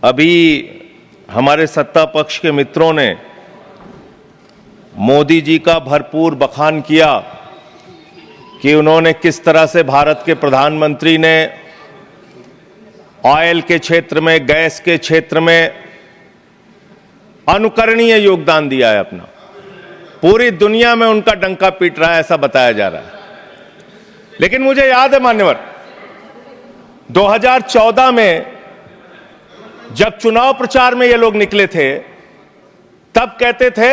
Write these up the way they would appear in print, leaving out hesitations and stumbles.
अभी हमारे सत्ता पक्ष के मित्रों ने मोदी जी का भरपूर बखान किया कि उन्होंने किस तरह से भारत के प्रधानमंत्री ने ऑयल के क्षेत्र में, गैस के क्षेत्र में अनुकरणीय योगदान दिया है अपना। पूरी दुनिया में उनका डंका पीट रहा है, ऐसा बताया जा रहा है। लेकिन मुझे याद है मान्यवर, 2014 में जब चुनाव प्रचार में ये लोग निकले थे, तब कहते थे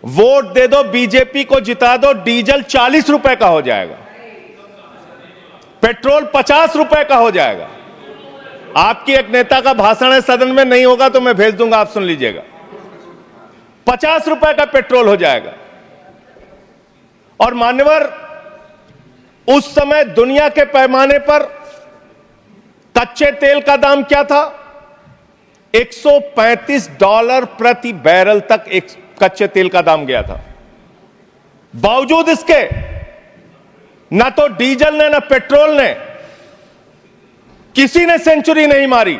वोट दे दो, बीजेपी को जिता दो, डीजल 40 रुपए का हो जाएगा, पेट्रोल 50 रुपए का हो जाएगा। आपकी एक नेता का भाषण है, सदन में नहीं होगा तो मैं भेज दूंगा, आप सुन लीजिएगा। 50 रुपए का पेट्रोल हो जाएगा। और मान्यवर, उस समय दुनिया के पैमाने पर कच्चे तेल का दाम क्या था? $135 प्रति बैरल तक एक कच्चे तेल का दाम गया था। बावजूद इसके ना तो डीजल ने ना पेट्रोल ने, किसी ने सेंचुरी नहीं मारी।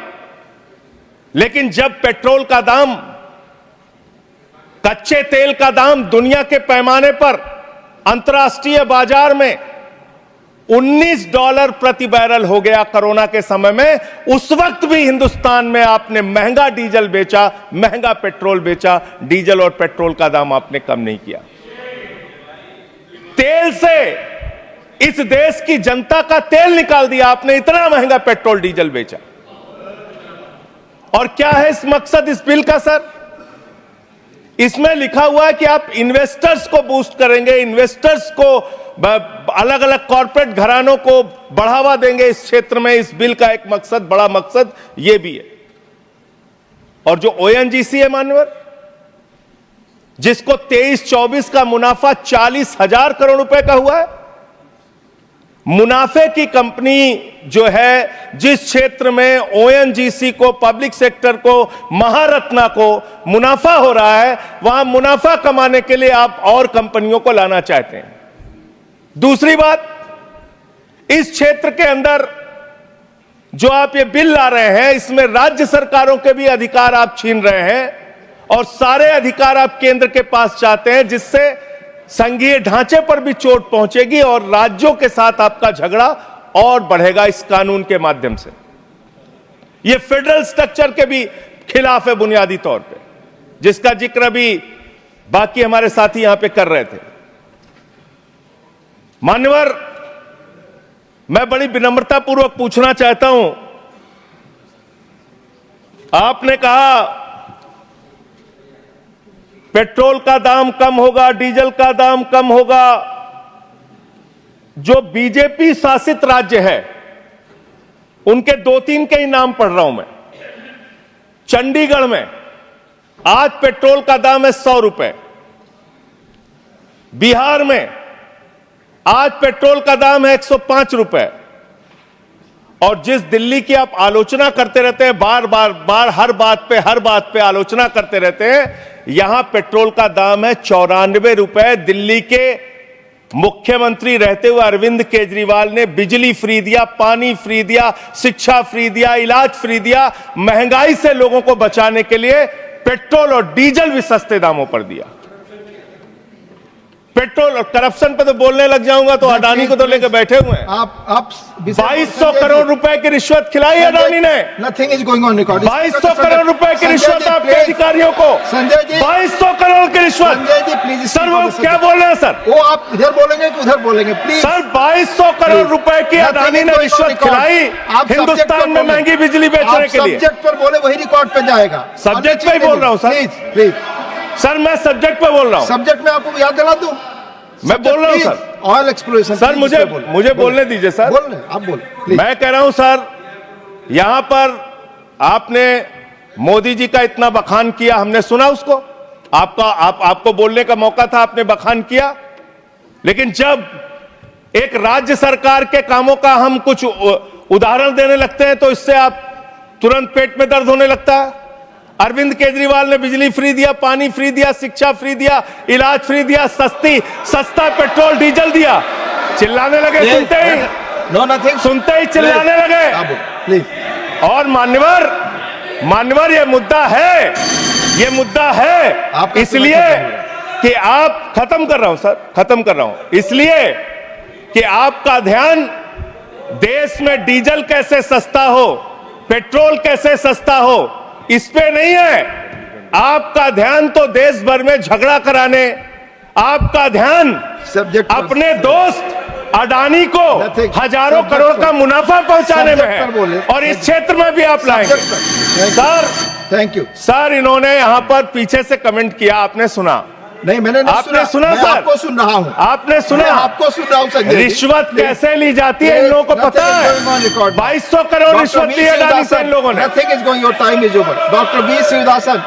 लेकिन जब पेट्रोल का दाम, कच्चे तेल का दाम दुनिया के पैमाने पर अंतर्राष्ट्रीय बाजार में $19 प्रति बैरल हो गया कोरोना के समय में, उस वक्त भी हिंदुस्तान में आपने महंगा डीजल बेचा, महंगा पेट्रोल बेचा, डीजल और पेट्रोल का दाम आपने कम नहीं किया। तेल से इस देश की जनता का तेल निकाल दिया आपने, इतना महंगा पेट्रोल डीजल बेचा। और क्या है इस मकसद इस बिल का सर? इसमें लिखा हुआ है कि आप इन्वेस्टर्स को बूस्ट करेंगे, इन्वेस्टर्स को, अलग अलग कॉर्पोरेट घरानों को बढ़ावा देंगे इस क्षेत्र में। इस बिल का एक मकसद, बड़ा मकसद यह भी है। और जो ओएनजीसी है मान्यवर, जिसको 23-24 का मुनाफा 40,000 करोड़ रुपए का हुआ है, मुनाफे की कंपनी जो है, जिस क्षेत्र में ओएनजीसी को, पब्लिक सेक्टर को, महारत्ना को मुनाफा हो रहा है, वहां मुनाफा कमाने के लिए आप और कंपनियों को लाना चाहते हैं। दूसरी बात, इस क्षेत्र के अंदर जो आप ये बिल ला रहे हैं, इसमें राज्य सरकारों के भी अधिकार आप छीन रहे हैं और सारे अधिकार आप केंद्र के पास चाहते हैं, जिससे संघीय ढांचे पर भी चोट पहुंचेगी और राज्यों के साथ आपका झगड़ा और बढ़ेगा इस कानून के माध्यम से। यह फेडरल स्ट्रक्चर के भी खिलाफ है बुनियादी तौर पे, जिसका जिक्र भी बाकी हमारे साथी यहां पे कर रहे थे। मान्यवर, मैं बड़ी विनम्रता पूर्वक पूछना चाहता हूं, आपने कहा पेट्रोल का दाम कम होगा, डीजल का दाम कम होगा। जो बीजेपी शासित राज्य है, उनके 2-3 के ही नाम पढ़ रहा हूं मैं। चंडीगढ़ में आज पेट्रोल का दाम है 100 रुपए। बिहार में आज पेट्रोल का दाम है 105 रुपए। और जिस दिल्ली की आप आलोचना करते रहते हैं, बार हर बात पे आलोचना करते रहते हैं, यहां पेट्रोल का दाम है 94 रुपए। दिल्ली के मुख्यमंत्री रहते हुए अरविंद केजरीवाल ने बिजली फ्री दिया, पानी फ्री दिया, शिक्षा फ्री दिया, इलाज फ्री दिया। महंगाई से लोगों को बचाने के लिए पेट्रोल और डीजल भी सस्ते दामों पर दिया। पेट्रोल और करप्शन पे तो बोलने लग जाऊंगा तो अडानी को तो लेकर बैठे हुए हैं। आप 2200 करोड़ रुपए की रिश्वत खिलाई अडानी ने। Nothing is going on record. 2200 crore रुपए की रिश्वत आपके अधिकारियों को। संजय जी, 2200 करोड़ की रिश्वत। संजय जी प्लीज। सर वो क्या बोल रहे हैं सर? वो आप इधर बोलेंगे कि उधर बोलेंगे प्लीज। सर 2200 करोड़ रुपए की अडानी ने रिश्वत खिलाई हिंदुस्तान में महंगी बिजली बेचने के लिए। सब्जेक्ट पर बोले वही रिकॉर्ड पे जाएगा। सब्जेक्ट पे ही बोल रहा हूँ सर। प्लीज सर, मैं सब्जेक्ट पे बोल रहा हूँ। सब्जेक्ट में आपको याद दिला दूं, मैं बोल रहा हूं सर। Oil exploration. सर मुझे बोलने दीजिए सर। बोल रहे आप बोल। मैं कह रहा हूं सर, यहां पर आपने मोदी जी का इतना बखान किया, हमने सुना उसको। आपको बोलने का मौका था, आपने बखान किया। लेकिन जब एक राज्य सरकार के कामों का हम कुछ उदाहरण देने लगते हैं तो इससे आप तुरंत पेट में दर्द होने लगता है। अरविंद केजरीवाल ने बिजली फ्री दिया, पानी फ्री दिया, शिक्षा फ्री दिया, इलाज फ्री दिया, सस्ता पेट्रोल डीजल दिया। चिल्लाने लगे सुनते ही चिल्लाने लगे। प्लीज और मान्यवर ये मुद्दा है आपका इसलिए समय खत्म हो कि आप खत्म कर रहा हूं इसलिए कि आपका ध्यान देश में डीजल कैसे सस्ता हो, पेट्रोल कैसे सस्ता हो, इस पे नहीं है। आपका ध्यान तो देश भर में झगड़ा कराने, आपका ध्यान सब्जेक्ट अपने दोस्त अडानी को Nothing. हजारों Subject करोड़ पर- का मुनाफा पहुंचाने में Subject पर बोले। है और इस क्षेत्र में भी आप लाएंगे। Thank you. सर इन्होंने यहां पर पीछे से कमेंट किया, आपने सुना? नहीं, मैंने नहीं आपने सुना मैं सर? आपको सुन रहा हूँ। आपने सुना? मैं आपको सुन रहा हूँ संजय जी। रिश्वत Please. कैसे ली जाती है इन लोगों को पता है? 2200 करोड़ रिश्वत ली है अडानी से इन लोगों ने। Nothing is going. Your time is over. Dr. V. Srivasan.